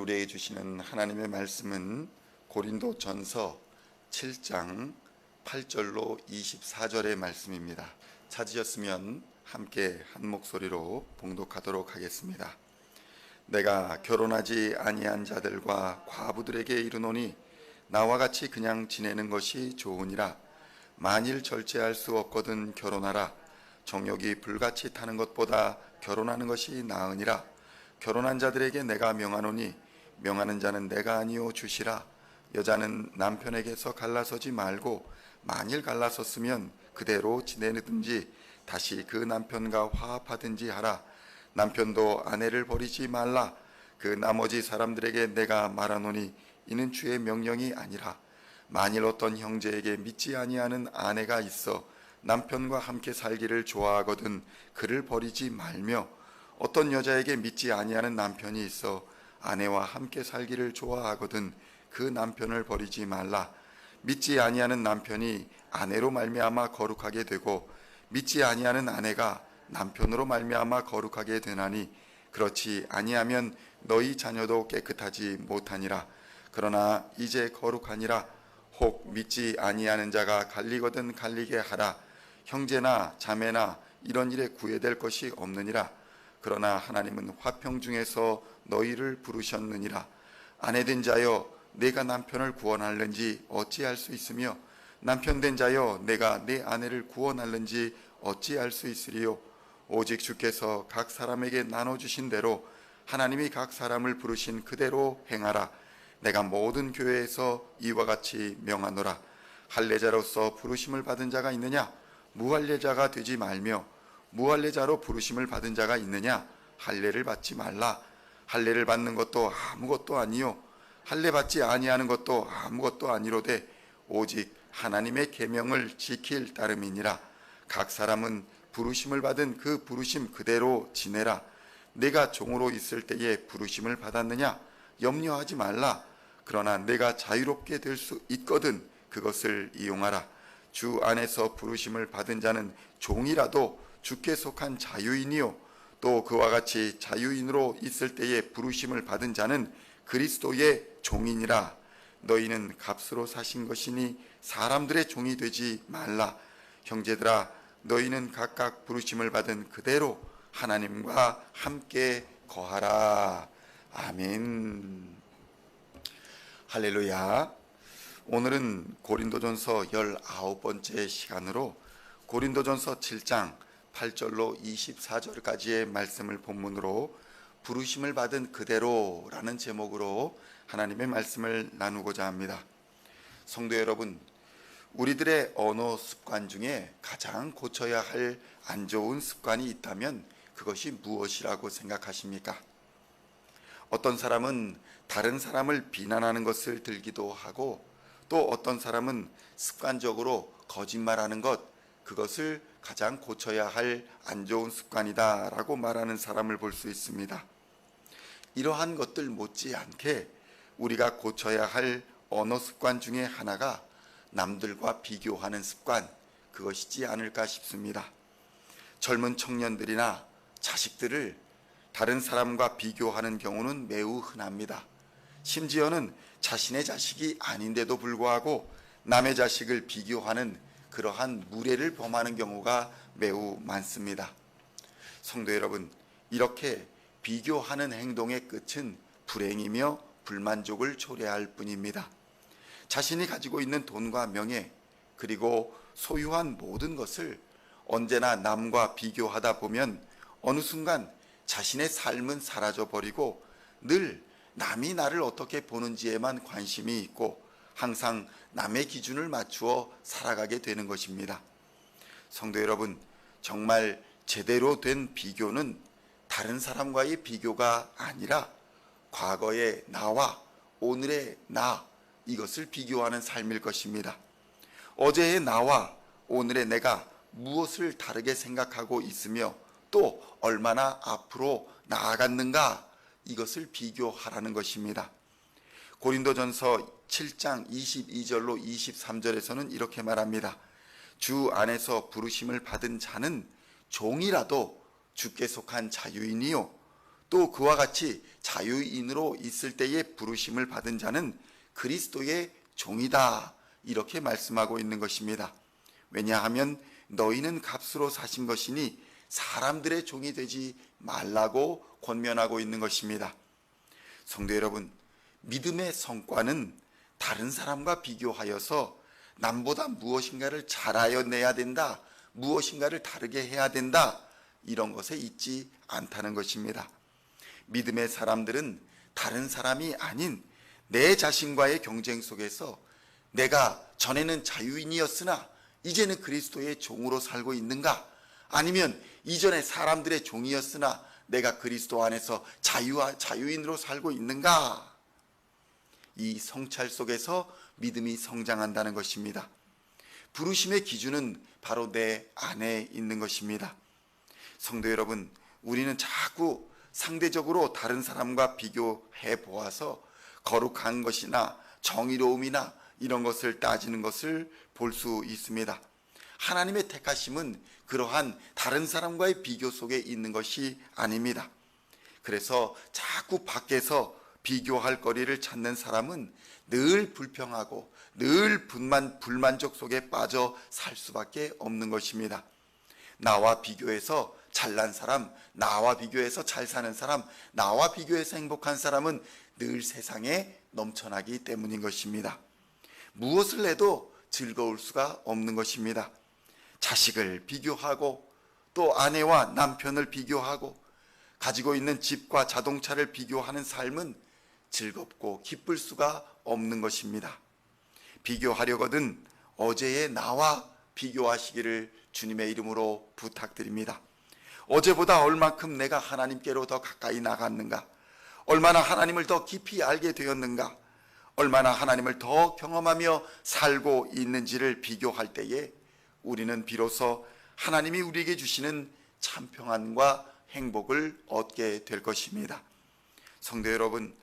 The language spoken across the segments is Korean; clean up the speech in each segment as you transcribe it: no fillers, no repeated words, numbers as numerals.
우리에게 주시는 하나님의 말씀은 고린도전서 7장 8절로 24절의 말씀입니다. 찾으셨으면 함께 한 목소리로 봉독하도록 하겠습니다. 내가 결혼하지 아니한 자들과 과부들에게 이르노니 나와 같이 그냥 지내는 것이 좋으니라. 만일 절제할 수 없거든 결혼하라. 정욕이 불같이 타는 것보다 결혼하는 것이 나으니라. 결혼한 자들에게 내가 명하노니 명하는 자는 내가 아니요 주시라. 여자는 남편에게서 갈라서지 말고 만일 갈라섰으면 그대로 지내든지 다시 그 남편과 화합하든지 하라. 남편도 아내를 버리지 말라. 그 나머지 사람들에게 내가 말하노니 이는 주의 명령이 아니라. 만일 어떤 형제에게 믿지 아니하는 아내가 있어 남편과 함께 살기를 좋아하거든 그를 버리지 말며, 어떤 여자에게 믿지 아니하는 남편이 있어 아내와 함께 살기를 좋아하거든 그 남편을 버리지 말라. 믿지 아니하는 남편이 아내로 말미암아 거룩하게 되고 믿지 아니하는 아내가 남편으로 말미암아 거룩하게 되나니, 그렇지 아니하면 너희 자녀도 깨끗하지 못하니라. 그러나 이제 거룩하니라. 혹 믿지 아니하는 자가 갈리거든 갈리게 하라. 형제나 자매나 이런 일에 구애될 것이 없느니라. 그러나 하나님은 화평 중에서 너희를 부르셨느니라. 아내된 자여 내가 남편을 구원할는지 어찌할 수 있으며, 남편된 자여 내가 내 아내를 구원할는지 어찌할 수 있으리요. 오직 주께서 각 사람에게 나눠주신 대로 하나님이 각 사람을 부르신 그대로 행하라. 내가 모든 교회에서 이와 같이 명하노라. 할례자로서 부르심을 받은 자가 있느냐? 무할례자가 되지 말며, 무할례자로 부르심을 받은 자가 있느냐? 할례를 받지 말라. 할례를 받는 것도 아무것도 아니요 할례 받지 아니하는 것도 아무것도 아니로되 오직 하나님의 계명을 지킬 따름이니라. 각 사람은 부르심을 받은 그 부르심 그대로 지내라. 내가 종으로 있을 때에 부르심을 받았느냐? 염려하지 말라. 그러나 내가 자유롭게 될 수 있거든 그것을 이용하라. 주 안에서 부르심을 받은 자는 종이라도 주께 속한 자유인이요, 또 그와 같이 자유인으로 있을 때에 부르심을 받은 자는 그리스도의 종이니라. 너희는 값으로 사신 것이니 사람들의 종이 되지 말라. 형제들아, 너희는 각각 부르심을 받은 그대로 하나님과 함께 거하라. 아멘. 할렐루야. 오늘은 고린도전서 19번째 시간으로 고린도전서 7장 8절로 24절까지의 말씀을 본문으로 부르심을 받은 그대로라는 제목으로 하나님의 말씀을 나누고자 합니다. 성도 여러분, 우리들의 언어 습관 중에 가장 고쳐야 할 안 좋은 습관이 있다면 그것이 무엇이라고 생각하십니까? 어떤 사람은 다른 사람을 비난하는 것을 들기도 하고, 또 어떤 사람은 습관적으로 거짓말하는 것, 그것을 가장 고쳐야 할 안 좋은 습관이다 라고 말하는 사람을 볼 수 있습니다. 이러한 것들 못지않게 우리가 고쳐야 할 언어 습관 중에 하나가 남들과 비교하는 습관, 그것이지 않을까 싶습니다. 젊은 청년들이나 자식들을 다른 사람과 비교하는 경우는 매우 흔합니다. 심지어는 자신의 자식이 아닌데도 불구하고 남의 자식을 비교하는 그러한 무례를 범하는 경우가 매우 많습니다. 성도 여러분, 이렇게 비교하는 행동의 끝은 불행이며 불만족을 초래할 뿐입니다. 자신이 가지고 있는 돈과 명예, 그리고 소유한 모든 것을 언제나 남과 비교하다 보면 어느 순간 자신의 삶은 사라져버리고 늘 남이 나를 어떻게 보는지에만 관심이 있고 항상 남의 기준을 맞추어 살아가게 되는 것입니다. 성도 여러분, 정말 제대로 된 비교는 다른 사람과의 비교가 아니라 과거의 나와 오늘의 나, 이것을 비교하는 삶일 것입니다. 어제의 나와 오늘의 내가 무엇을 다르게 생각하고 있으며 또 얼마나 앞으로 나아갔는가, 이것을 비교하라는 것입니다. 고린도전서 7장 22절로 23절에서는 이렇게 말합니다. 주 안에서 부르심을 받은 자는 종이라도 주께 속한 자유인이요, 또 그와 같이 자유인으로 있을 때에 부르심을 받은 자는 그리스도의 종이다, 이렇게 말씀하고 있는 것입니다. 왜냐하면 너희는 값으로 사신 것이니 사람들의 종이 되지 말라고 권면하고 있는 것입니다. 성도 여러분, 믿음의 성과는 다른 사람과 비교하여서 남보다 무엇인가를 잘하여 내야 된다, 무엇인가를 다르게 해야 된다, 이런 것에 있지 않다는 것입니다. 믿음의 사람들은 다른 사람이 아닌 내 자신과의 경쟁 속에서 내가 전에는 자유인이었으나 이제는 그리스도의 종으로 살고 있는가, 아니면 이전에 사람들의 종이었으나 내가 그리스도 안에서 자유인으로 살고 있는가, 이 성찰 속에서 믿음이 성장한다는 것입니다. 부르심의 기준은 바로 내 안에 있는 것입니다. 성도 여러분, 우리는 자꾸 상대적으로 다른 사람과 비교해 보아서 거룩한 것이나 정의로움이나 이런 것을 따지는 것을 볼 수 있습니다. 하나님의 택하심은 그러한 다른 사람과의 비교 속에 있는 것이 아닙니다. 그래서 자꾸 밖에서 비교할 거리를 찾는 사람은 늘 불평하고 늘 불만족 속에 빠져 살 수밖에 없는 것입니다. 나와 비교해서 잘난 사람, 나와 비교해서 잘 사는 사람, 나와 비교해서 행복한 사람은 늘 세상에 넘쳐나기 때문인 것입니다. 무엇을 해도 즐거울 수가 없는 것입니다. 자식을 비교하고 또 아내와 남편을 비교하고 가지고 있는 집과 자동차를 비교하는 삶은 즐겁고 기쁠 수가 없는 것입니다. 비교하려거든 어제의 나와 비교하시기를 주님의 이름으로 부탁드립니다. 어제보다 얼만큼 내가 하나님께로 더 가까이 나갔는가, 얼마나 하나님을 더 깊이 알게 되었는가, 얼마나 하나님을 더 경험하며 살고 있는지를 비교할 때에 우리는 비로소 하나님이 우리에게 주시는 참 평안과 행복을 얻게 될 것입니다. 성도 여러분,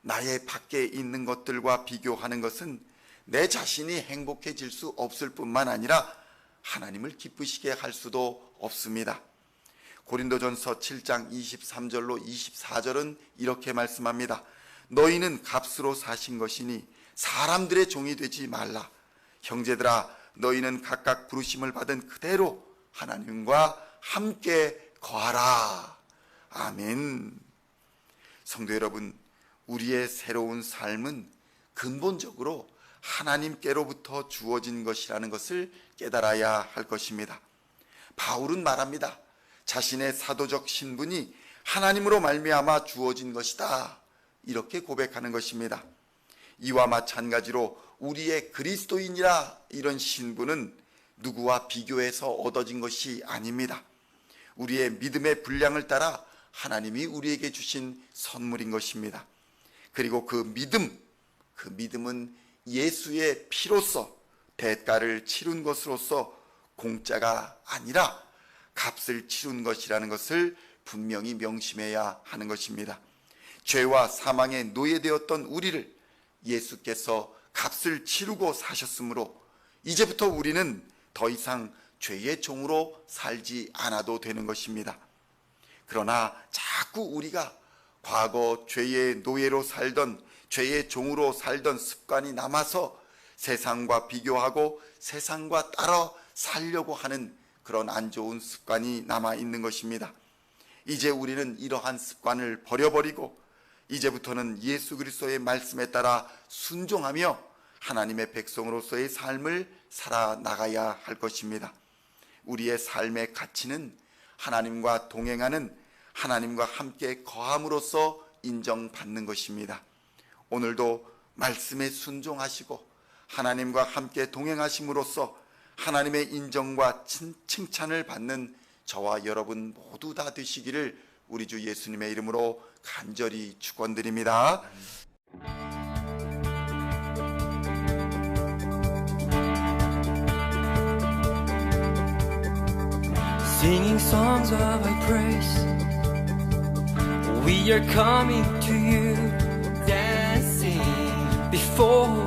나의 밖에 있는 것들과 비교하는 것은 내 자신이 행복해질 수 없을 뿐만 아니라 하나님을 기쁘시게 할 수도 없습니다. 고린도전서 7장 23절로 24절은 이렇게 말씀합니다. 너희는 값으로 사신 것이니 사람들의 종이 되지 말라. 형제들아, 너희는 각각 부르심을 받은 그대로 하나님과 함께 거하라. 아멘. 성도 여러분, 우리의 새로운 삶은 근본적으로 하나님께로부터 주어진 것이라는 것을 깨달아야 할 것입니다. 바울은 말합니다. 자신의 사도적 신분이 하나님으로 말미암아 주어진 것이다, 이렇게 고백하는 것입니다. 이와 마찬가지로 우리의 그리스도인이라 이런 신분은 누구와 비교해서 얻어진 것이 아닙니다. 우리의 믿음의 분량을 따라 하나님이 우리에게 주신 선물인 것입니다. 그리고 그 믿음은 예수의 피로써 대가를 치룬 것으로서 공짜가 아니라 값을 치룬 것이라는 것을 분명히 명심해야 하는 것입니다. 죄와 사망에 노예되었던 우리를 예수께서 값을 치르고 사셨으므로 이제부터 우리는 더 이상 죄의 종으로 살지 않아도 되는 것입니다. 그러나 자꾸 우리가 과거 죄의 노예로 살던, 죄의 종으로 살던 습관이 남아서 세상과 비교하고 세상과 따라 살려고 하는 그런 안 좋은 습관이 남아 있는 것입니다. 이제 우리는 이러한 습관을 버려버리고 이제부터는 예수 그리스도의 말씀에 따라 순종하며 하나님의 백성으로서의 삶을 살아나가야 할 것입니다. 우리의 삶의 가치는 하나님과 동행하는, 하나님과 함께 거함으로써 인정받는 것입니다. 오늘도 말씀에 순종하시고 하나님과 함께 동행하심으로써 하나님의 인정과 칭찬을 받는 저와 여러분 모두 다 되시기를 우리 주 예수님의 이름으로 간절히 축원드립니다. Singing songs of thy praise, we are coming to you, dancing before